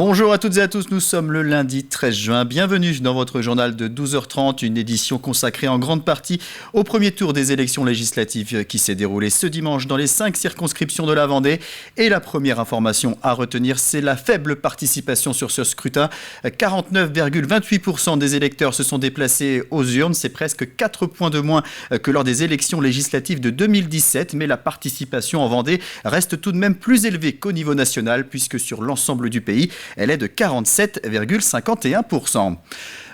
Bonjour à toutes et à tous, nous sommes le lundi 13 juin. Bienvenue dans votre journal de 12h30, une édition consacrée en grande partie au premier tour des élections législatives qui s'est déroulé ce dimanche dans les 5 circonscriptions de la Vendée. Et la première information à retenir, c'est la faible participation sur ce scrutin. 49,28% des électeurs se sont déplacés aux urnes. C'est presque 4 points de moins que lors des élections législatives de 2017. Mais la participation en Vendée reste tout de même plus élevée qu'au niveau national, puisque sur l'ensemble du pays, elle est de 47,51%.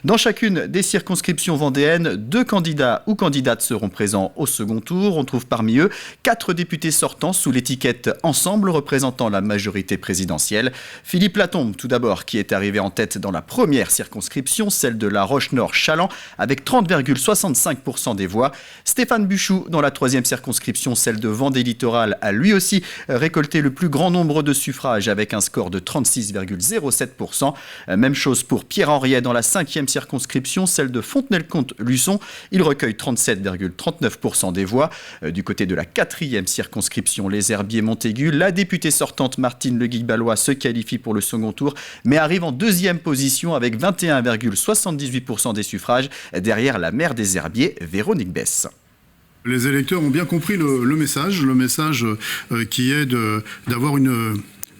Dans chacune des circonscriptions vendéennes, 2 candidats ou candidates seront présents au second tour. On trouve parmi eux 4 députés sortants sous l'étiquette Ensemble représentant la majorité présidentielle. Philippe Latombe, tout d'abord, qui est arrivé en tête dans la première circonscription, celle de la Roche-Nord-Chaland, avec 30,65% des voix. Stéphane Buchou, dans la 3e circonscription, celle de Vendée-Littoral, a lui aussi récolté le plus grand nombre de suffrages avec un score de 36,07%. Même chose pour Pierre Henriet dans la 5e circonscription, celle de Fontenay-le-Comte-Luçon. Il recueille 37,39% des voix. Du côté de la 4e circonscription, les Herbiers-Montaigu, la députée sortante Martine Le Guigballois se qualifie pour le second tour, mais arrive en 2e position avec 21,78% des suffrages, derrière la maire des Herbiers, Véronique Besse. Les électeurs ont bien compris le message qui est d'avoir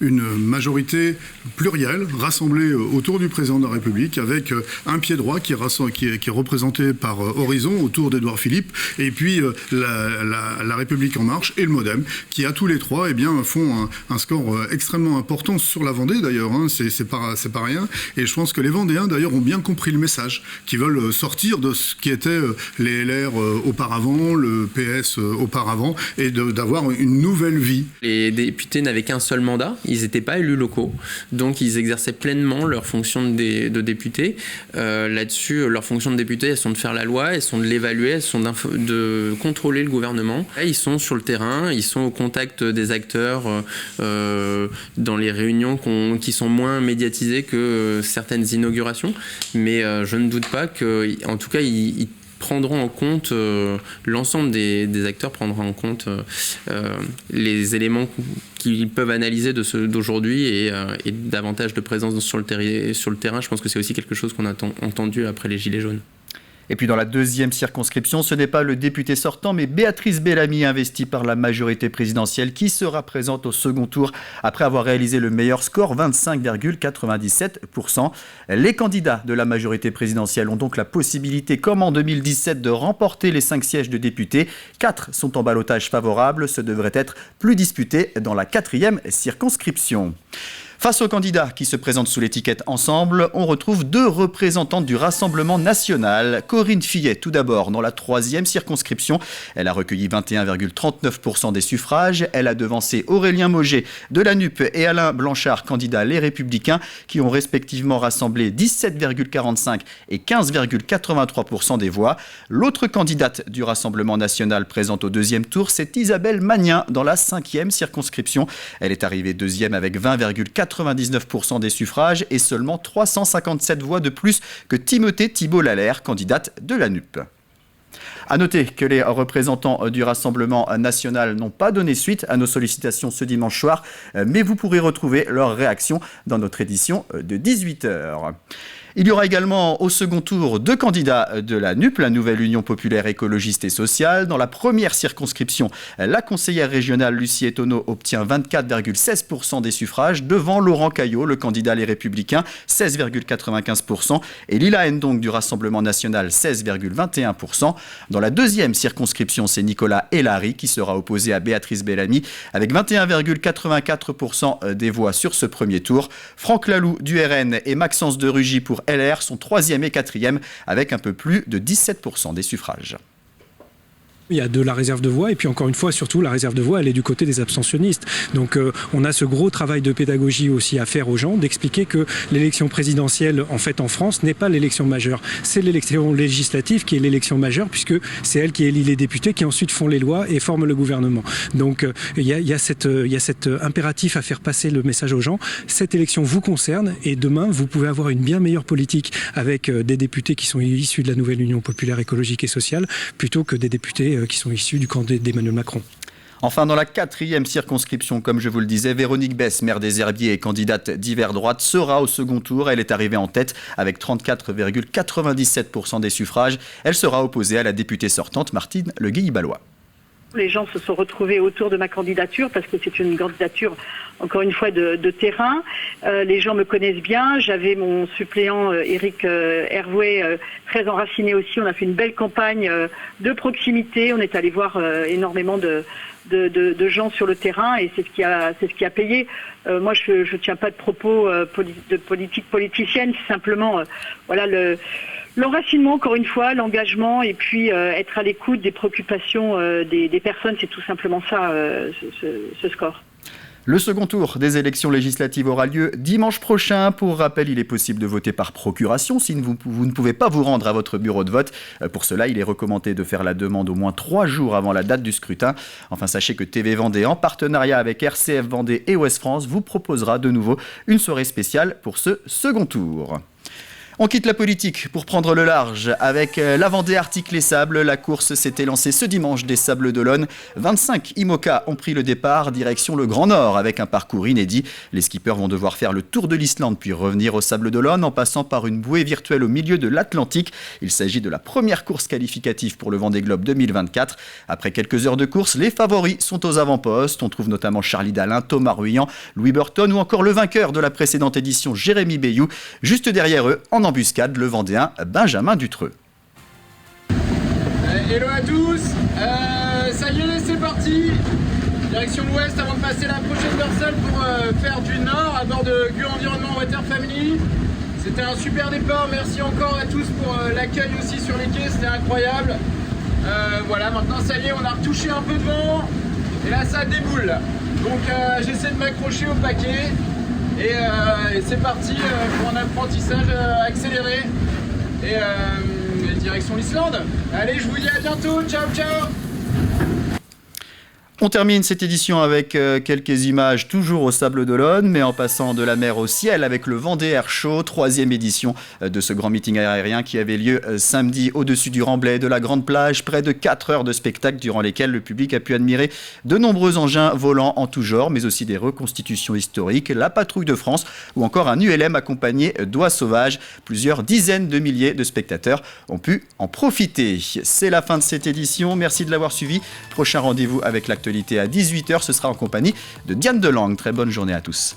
une majorité plurielle, rassemblée autour du président de la République, avec un pied droit qui est représenté par Horizon, autour d'Édouard Philippe, et puis la République En Marche et le MoDem, qui à tous les trois font un score extrêmement important sur la Vendée d'ailleurs, c'est pas rien, et je pense que les Vendéens d'ailleurs ont bien compris le message, qui veulent sortir de ce qui était les LR auparavant, le PS auparavant, et d'avoir une nouvelle vie. Les députés n'avaient qu'un seul mandat. Ils n'étaient pas élus locaux, donc ils exerçaient pleinement leur fonction de député. Là-dessus, leur fonction de député, elles sont de faire la loi, elles sont de l'évaluer, elles sont de contrôler le gouvernement. Là, ils sont sur le terrain, ils sont au contact des acteurs dans les réunions qui sont moins médiatisées que certaines inaugurations. Mais je ne doute pas qu'en tout cas, ils prendront en compte, l'ensemble des acteurs prendront en compte les éléments qu'ils peuvent analyser d'aujourd'hui et davantage de présence sur le terrain. Je pense que c'est aussi quelque chose qu'on a entendu après les Gilets jaunes. Et puis dans la 2e circonscription, ce n'est pas le député sortant, mais Béatrice Bellamy, investie par la majorité présidentielle, qui sera présente au second tour après avoir réalisé le meilleur score, 25,97%. Les candidats de la majorité présidentielle ont donc la possibilité, comme en 2017, de remporter les 5 sièges de députés. 4 sont en ballotage favorable. Ce devrait être plus disputé dans la 4e circonscription. Face aux candidats qui se présentent sous l'étiquette Ensemble, on retrouve 2 représentantes du Rassemblement national. Corinne Fillet, tout d'abord, dans la 3e circonscription. Elle a recueilli 21,39% des suffrages. Elle a devancé Aurélien Mauger de la NUP et Alain Blanchard, candidat Les Républicains, qui ont respectivement rassemblé 17,45% et 15,83% des voix. L'autre candidate du Rassemblement national présente au 2e tour, c'est Isabelle Magnin, dans la 5e circonscription. Elle est arrivée 2e avec 20,99% des suffrages et seulement 357 voix de plus que Timothée Thibault-Lallaire, candidate de la NUP. A noter que les représentants du Rassemblement national n'ont pas donné suite à nos sollicitations ce dimanche soir, mais vous pourrez retrouver leur réaction dans notre édition de 18h. Il y aura également au second tour 2 candidats de la NUP, la Nouvelle Union Populaire Écologiste et Sociale. Dans la première circonscription, la conseillère régionale Lucie Etonneau obtient 24,16% des suffrages devant Laurent Caillot, le candidat Les Républicains, 16,95%, et Lila Ndong du Rassemblement national, 16,21%. Dans la 2e circonscription, c'est Nicolas Hellary qui sera opposé à Béatrice Bellamy avec 21,84% des voix sur ce premier tour. Franck Laloux du RN et Maxence de Rugy pour LR sont 3e et 4e avec un peu plus de 17% des suffrages. Il y a de la réserve de voix et puis encore une fois, surtout la réserve de voix, elle est du côté des abstentionnistes. Donc on a ce gros travail de pédagogie aussi à faire aux gens, d'expliquer que l'élection présidentielle en fait en France n'est pas l'élection majeure. C'est l'élection législative qui est l'élection majeure puisque c'est elle qui élit les députés qui ensuite font les lois et forment le gouvernement. Donc il y a cet impératif à faire passer le message aux gens. Cette élection vous concerne et demain vous pouvez avoir une bien meilleure politique avec des députés qui sont issus de la Nouvelle Union Populaire Écologique et Sociale plutôt que des députés qui sont issus du camp d'Emmanuel Macron. Enfin, dans la 4e circonscription, comme je vous le disais, Véronique Besse, maire des Herbiers et candidate d'hiver droite, sera au second tour. Elle est arrivée en tête avec 34,97% des suffrages. Elle sera opposée à la députée sortante Martine Le Guilly-Ballois. Les gens se sont retrouvés autour de ma candidature parce que c'est une candidature, encore une fois, de terrain. Les gens me connaissent bien. J'avais mon suppléant Éric Hervouet très enraciné aussi. On a fait une belle campagne de proximité. On est allé voir énormément de gens sur le terrain et c'est ce qui a payé. Moi, je tiens pas de propos de politique politicienne. C'est simplement voilà l'enracinement, encore une fois, l'engagement et puis être à l'écoute des préoccupations des personnes, c'est tout simplement ça, ce score. Le second tour des élections législatives aura lieu dimanche prochain. Pour rappel, il est possible de voter par procuration si vous ne pouvez pas vous rendre à votre bureau de vote. Pour cela, il est recommandé de faire la demande au moins 3 jours avant la date du scrutin. Enfin, sachez que TV Vendée, en partenariat avec RCF Vendée et Ouest France, vous proposera de nouveau une soirée spéciale pour ce second tour. On quitte la politique pour prendre le large avec la Vendée Arctique Les Sables. La course s'était lancée ce dimanche des Sables d'Olonne. 25 IMOCA ont pris le départ direction le Grand Nord avec un parcours inédit. Les skippers vont devoir faire le tour de l'Islande puis revenir aux Sables d'Olonne en passant par une bouée virtuelle au milieu de l'Atlantique. Il s'agit de la première course qualificative pour le Vendée Globe 2024. Après quelques heures de course, les favoris sont aux avant-postes. On trouve notamment Charlie Dalin, Thomas Ruyant, Louis Burton ou encore le vainqueur de la précédente édition, Jérémy Bayou. Juste derrière eux, en embuscade, le Vendéen Benjamin Dutreux. Hello à tous, ça y est, c'est parti. Direction l'ouest avant de passer la prochaine dorsale pour faire du nord à bord de GU Environnement Water Family. C'était un super départ, merci encore à tous pour l'accueil aussi sur les quais, c'était incroyable. Voilà, maintenant ça y est, on a retouché un peu de vent et là ça déboule. Donc j'essaie de m'accrocher au paquet. Et c'est parti pour un apprentissage accéléré et direction l'Islande. Allez, je vous dis à bientôt, ciao ciao. On termine cette édition avec quelques images toujours au Sable d'Olonne, mais en passant de la mer au ciel avec le Vendée Air Show, 3e édition de ce grand meeting aérien qui avait lieu samedi au-dessus du Remblai, de la Grande Plage. Près de 4 heures de spectacle durant lesquelles le public a pu admirer de nombreux engins volants en tout genre, mais aussi des reconstitutions historiques, la patrouille de France ou encore un ULM accompagné d'oies sauvages. Plusieurs dizaines de milliers de spectateurs ont pu en profiter. C'est la fin de cette édition, merci de l'avoir suivi. Prochain rendez-vous avec l'actualité à 18h, ce sera en compagnie de Diane Delangue. Très bonne journée à tous.